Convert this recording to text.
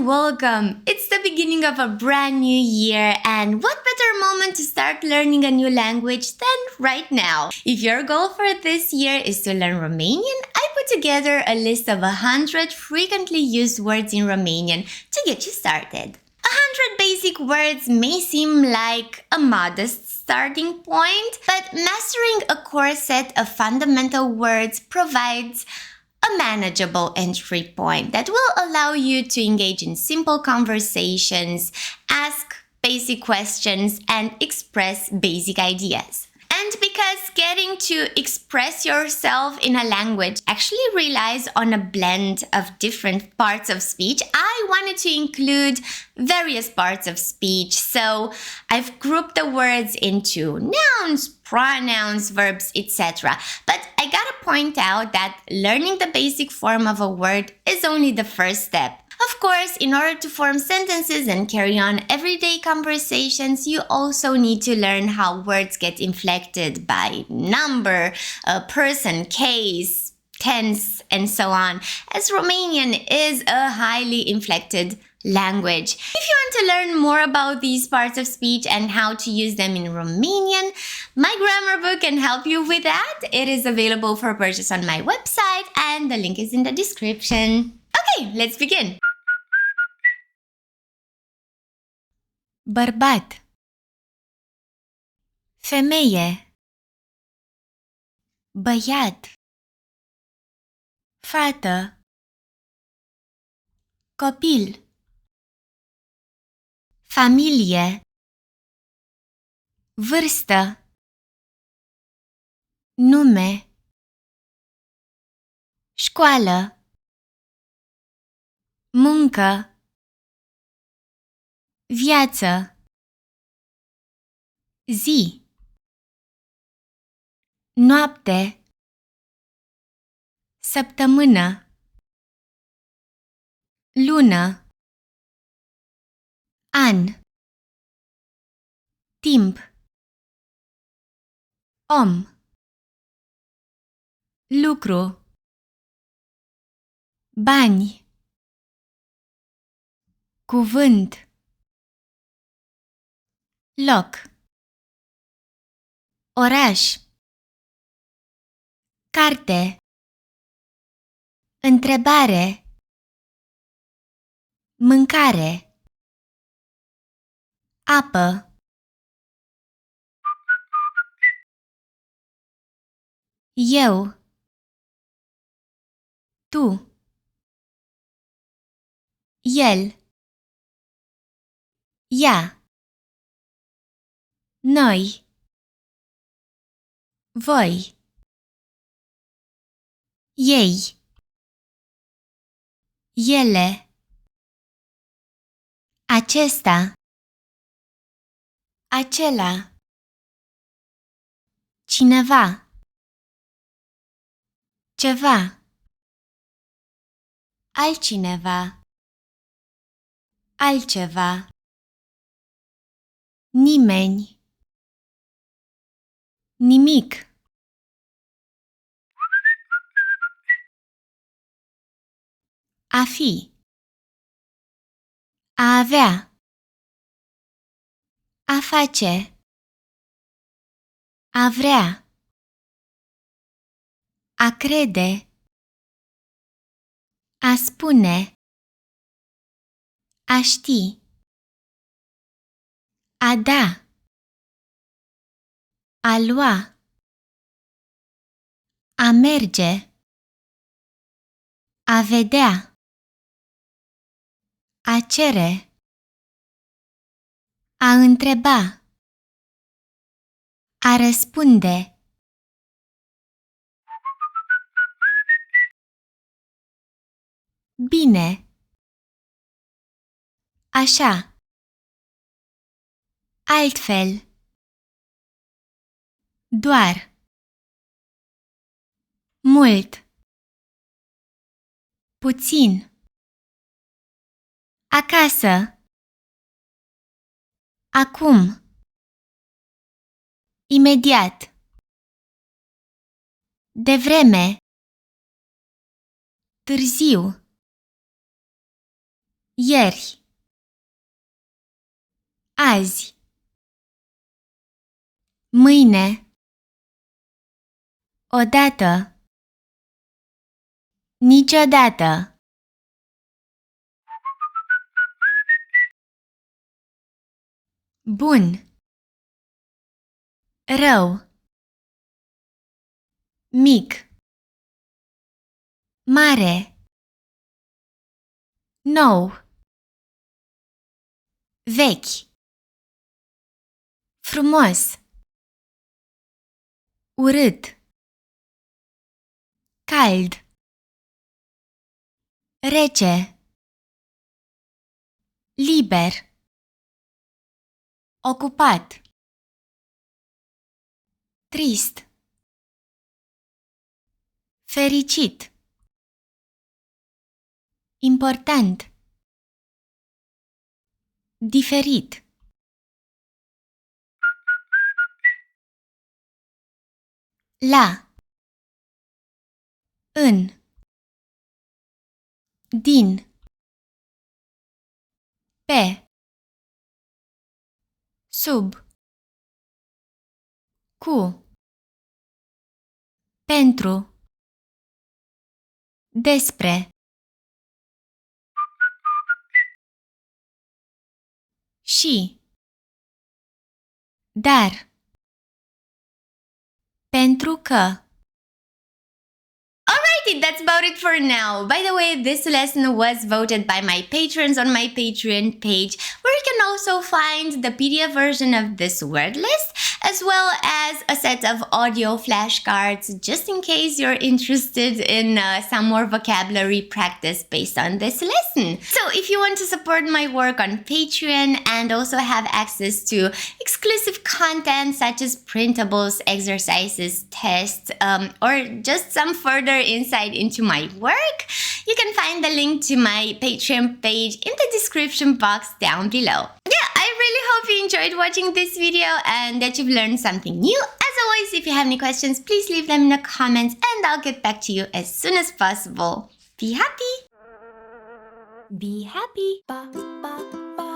and welcome! It's the beginning of a brand new year, and what better moment to start learning a new language than right now? If your goal for this year is to learn Romanian, I put together a list of 100 frequently used words in Romanian to get you started. 100 basic words may seem like a modest starting point, but mastering a core set of fundamental words provides a manageable entry point that will allow you to engage in simple conversations, ask basic questions, and express basic ideas. And because getting to express yourself in a language actually relies on a blend of different parts of speech, I wanted to include various parts of speech. So I've grouped the words into nouns, pronouns, verbs, etc. But I gotta point out that learning the basic form of a word is only the first step. Of course, in order to form sentences and carry on everyday conversations, you also need to learn how words get inflected by number, person, case, tense, and so on, as Romanian is a highly inflected language. If you want to learn more about these parts of speech and how to use them in Romanian, my grammar book can help you with that. It is available for purchase on my website, and the link is in the description. Okay, let's begin. Bărbat, femeie, băiat, fată, copil, familie, vârstă, nume, școală, muncă, viață, zi, noapte, săptămână, lună, an, timp, om, lucru, bani, cuvânt, loc, oraș, carte, întrebare, mâncare, apă, eu, tu, el, ea, noi, voi, ei, ele, acesta, acela, cineva, ceva, altcineva, altceva, nimeni, nimic. A fi, a avea, a face, a vrea, a crede, a spune, a ști, a da, a lua, a merge, a vedea, a cere, a întreba, a răspunde. Bine, așa, altfel, doar, mult, puțin, acasă, acum, imediat, devreme, târziu, Ieri. Azi. Mâine. Odată. Niciodată. Bun. Rău. Mic. Mare. Nou. Vechi. Frumos. Urât. Cald. Rece. Liber. Ocupat. Trist. Fericit. Important. Diferit. La. În. Din. Pe. Sub. Cu. Pentru. Despre. Și. Dar. Pentru că. Alrighty, that's about it for now. By the way, this lesson was voted by my patrons on my Patreon page, where you can also find the PDF version of this word list, as well as a set of audio flashcards, just in case you're interested in some more vocabulary practice based on this lesson. So if you want to support my work on Patreon and also have access to exclusive content such as printables, exercises, tests, or just some further insight into my work, you can find the link to my Patreon page in the description box down below. Yeah, I really hope you enjoyed watching this video and that you've learned something new. As always, if you have any questions, please leave them in the comments and I'll get back to you as soon as possible. Be happy! Be happy! Ba, ba, ba.